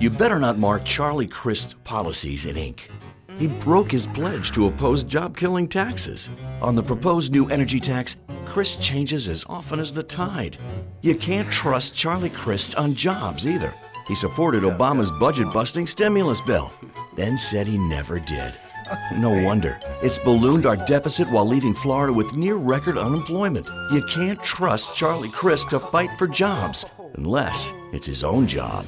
You better not mark Charlie Crist's policies in ink. He broke his pledge to oppose job-killing taxes. On the proposed new energy tax, Crist changes as often as the tide. You can't trust Charlie Crist on jobs either. He supported Obama's budget-busting stimulus bill, then said he never did. No wonder. It's ballooned our deficit while leaving Florida with near-record unemployment. You can't trust Charlie Crist to fight for jobs, unless it's his own job.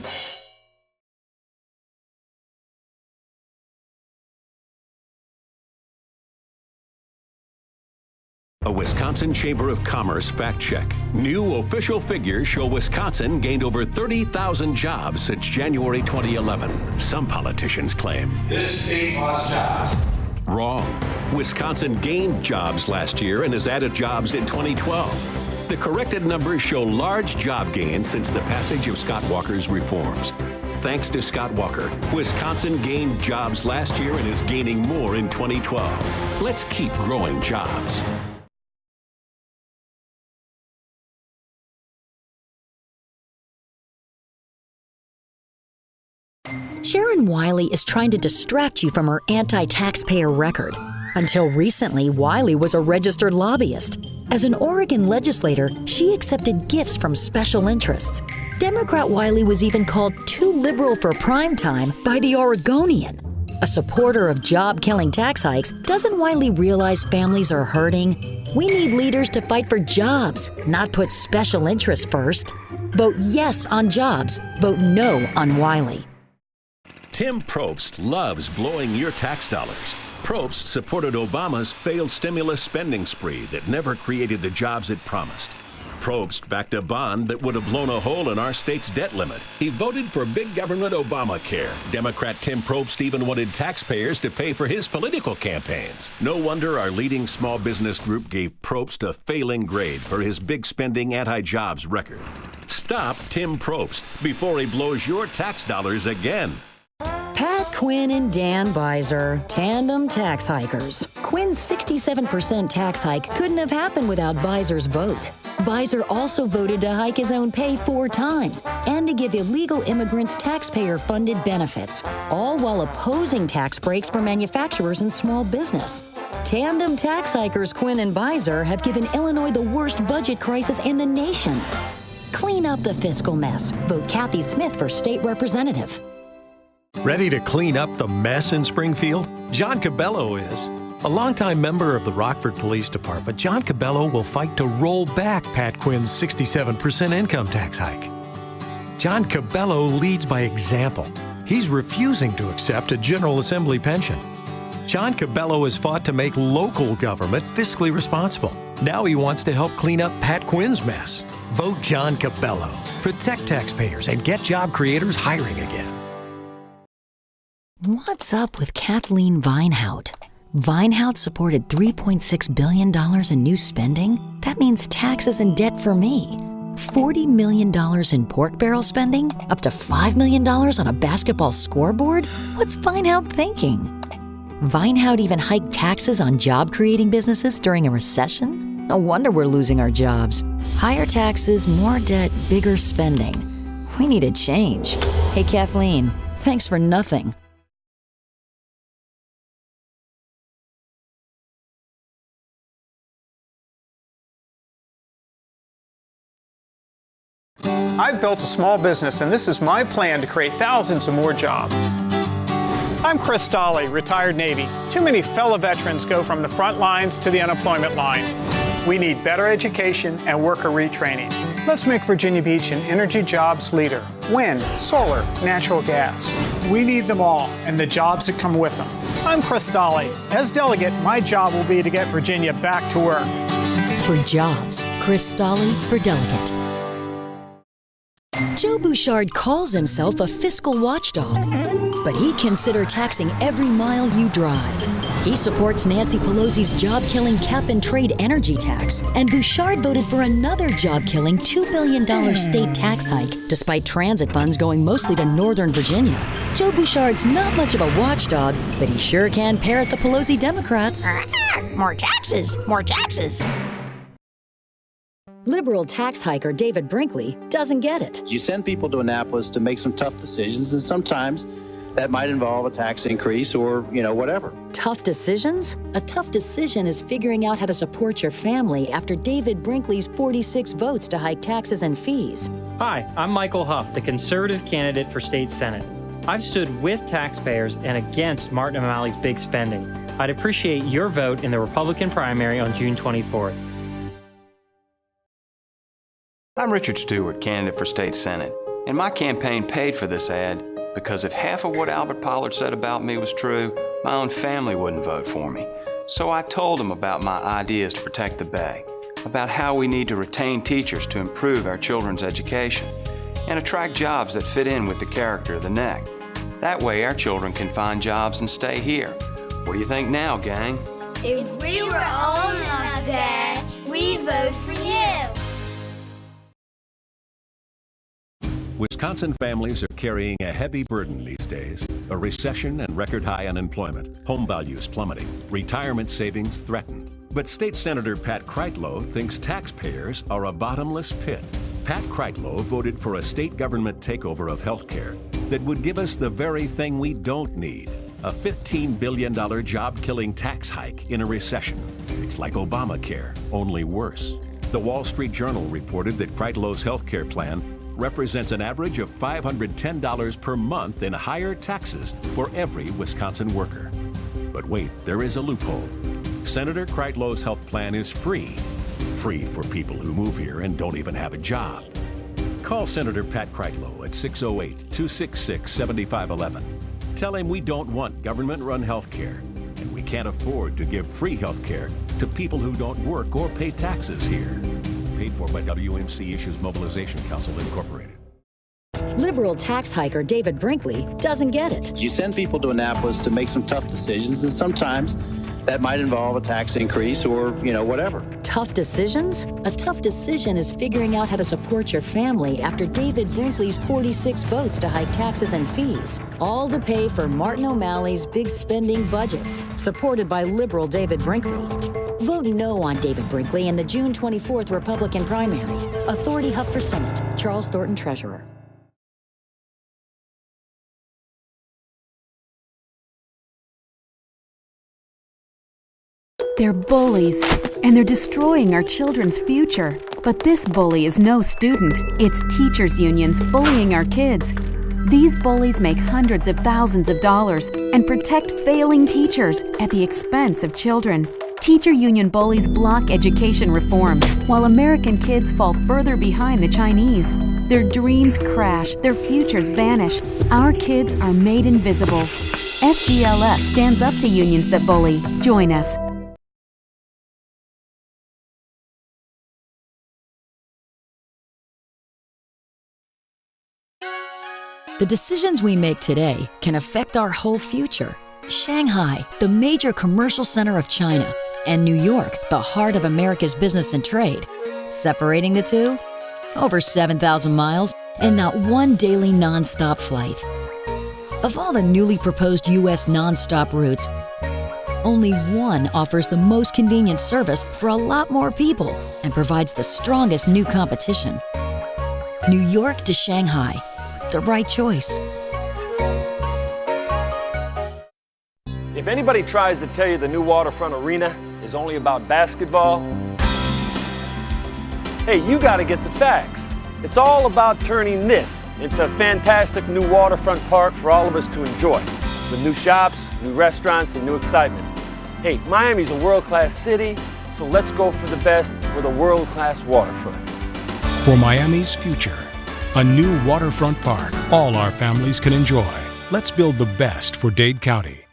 A Wisconsin Chamber of Commerce fact check. New official figures show Wisconsin gained over 30,000 jobs since January 2011. Some politicians claim this state lost jobs. Wrong. Wisconsin gained jobs last year and has added jobs in 2012. The corrected numbers show large job gains since the passage of Scott Walker's reforms. Thanks to Scott Walker, Wisconsin gained jobs last year and is gaining more in 2012. Let's keep growing jobs. Sharon Wiley is trying to distract you from her anti-taxpayer record. Until recently, Wiley was a registered lobbyist. As an Oregon legislator, she accepted gifts from special interests. Democrat Wiley was even called too liberal for prime time by the Oregonian. A supporter of job-killing tax hikes, doesn't Wiley realize families are hurting? We need leaders to fight for jobs, not put special interests first. Vote yes on jobs. Vote no on Wiley. Tim Probst loves blowing your tax dollars. Probst supported Obama's failed stimulus spending spree that never created the jobs it promised. Probst backed a bond that would have blown a hole in our state's debt limit. He voted for big government Obamacare. Democrat Tim Probst even wanted taxpayers to pay for his political campaigns. No wonder our leading small business group gave Probst a failing grade for his big spending anti-jobs record. Stop Tim Probst before he blows your tax dollars again. Pat Quinn and Dan Beiser, tandem tax hikers. Quinn's 67% tax hike couldn't have happened without Beiser's vote. Beiser also voted to hike his own pay 4 times and to give illegal immigrants taxpayer-funded benefits, all while opposing tax breaks for manufacturers and small business. Tandem tax hikers Quinn and Beiser have given Illinois the worst budget crisis in the nation. Clean up the fiscal mess. Vote Kathy Smith for state representative. Ready to clean up the mess in Springfield? John Cabello is. A longtime member of the Rockford Police Department, John Cabello will fight to roll back Pat Quinn's 67% income tax hike. John Cabello leads by example. He's refusing to accept a General Assembly pension. John Cabello has fought to make local government fiscally responsible. Now he wants to help clean up Pat Quinn's mess. Vote John Cabello. Protect taxpayers and get job creators hiring again. What's up with Kathleen Vinehout? Vinehout supported $3.6 billion in new spending? That means taxes and debt for me. $40 million in pork barrel spending? Up to $5 million on a basketball scoreboard? What's Vinehout thinking? Vinehout even hiked taxes on job-creating businesses during a recession? No wonder we're losing our jobs. Higher taxes, more debt, bigger spending. We need a change. Hey, Kathleen, thanks for nothing. I've built a small business, and this is my plan to create thousands of more jobs. I'm Chris Stolle, retired Navy. Too many fellow veterans go from the front lines to the unemployment line. We need better education and worker retraining. Let's make Virginia Beach an energy jobs leader. Wind, solar, natural gas. We need them all, and the jobs that come with them. I'm Chris Stolle. As delegate, my job will be to get Virginia back to work. For jobs, Chris Stolle for delegate. Joe Bouchard calls himself a fiscal watchdog, but he'd consider taxing every mile you drive. He supports Nancy Pelosi's job-killing cap-and-trade energy tax, and Bouchard voted for another job-killing $2 billion state tax hike, despite transit funds going mostly to Northern Virginia. Joe Bouchard's not much of a watchdog, but he sure can parrot the Pelosi Democrats. More taxes, more taxes. Liberal tax hiker David Brinkley doesn't get it. You send people to Annapolis to make some tough decisions, and sometimes that might involve a tax increase or, whatever. Tough decisions? A tough decision is figuring out how to support your family after David Brinkley's 46 votes to hike taxes and fees. Hi, I'm Michael Huff, the conservative candidate for state senate. I've stood with taxpayers and against Martin O'Malley's big spending. I'd appreciate your vote in the Republican primary on June 24th. I'm Richard Stewart, candidate for state senate, and my campaign paid for this ad because if half of what Albert Pollard said about me was true, my own family wouldn't vote for me. So I told him about my ideas to protect the Bay, about how we need to retain teachers to improve our children's education, and attract jobs that fit in with the character of the neck. That way our children can find jobs and stay here. What do you think now, gang? If we were old enough, Dad, we'd vote for you. Wisconsin families are carrying a heavy burden these days. A recession and record high unemployment, home values plummeting, retirement savings threatened. But State Senator Pat Kreitlow thinks taxpayers are a bottomless pit. Pat Kreitlow voted for a state government takeover of health care that would give us the very thing we don't need, a $15 billion job-killing tax hike in a recession. It's like Obamacare, only worse. The Wall Street Journal reported that Kreitlow's health care plan represents an average of $510 per month in higher taxes for every Wisconsin worker. But wait, there is a loophole. Senator Kreitlow's health plan is free. Free for people who move here and don't even have a job. Call Senator Pat Kreitlow at 608-266-7511. Tell him we don't want government-run health care, and we can't afford to give free health care to people who don't work or pay taxes here. Paid for by WMC Issues Mobilization Council, Incorporated. Liberal tax hiker David Brinkley doesn't get it. You send people to Annapolis to make some tough decisions, and sometimes that might involve a tax increase or, whatever. Tough decisions? A tough decision is figuring out how to support your family after David Brinkley's 46 votes to hike taxes and fees, all to pay for Martin O'Malley's big spending budgets, supported by liberal David Brinkley. Vote no on David Brinkley in the June 24th Republican primary. Authority Huff for Senate. Charles Thornton, Treasurer. They're bullies, and they're destroying our children's future. But this bully is no student. It's teachers' unions bullying our kids. These bullies make hundreds of thousands of dollars and protect failing teachers at the expense of children. Teacher union bullies block education reform, while American kids fall further behind the Chinese. Their dreams crash, their futures vanish. Our kids are made invisible. SGLF stands up to unions that bully. Join us. The decisions we make today can affect our whole future. Shanghai, the major commercial center of China, and New York, the heart of America's business and trade. Separating the two? Over 7,000 miles and not one daily nonstop flight. Of all the newly proposed U.S. nonstop routes, only one offers the most convenient service for a lot more people and provides the strongest new competition. New York to Shanghai, the right choice. If anybody tries to tell you the new waterfront arena is only about basketball, hey, you gotta get the facts. It's all about turning this into a fantastic new waterfront park for all of us to enjoy, with new shops, new restaurants, and new excitement. Hey, Miami's a world-class city, so let's go for the best with a world-class waterfront. For Miami's future, a new waterfront park all our families can enjoy. Let's build the best for Dade County.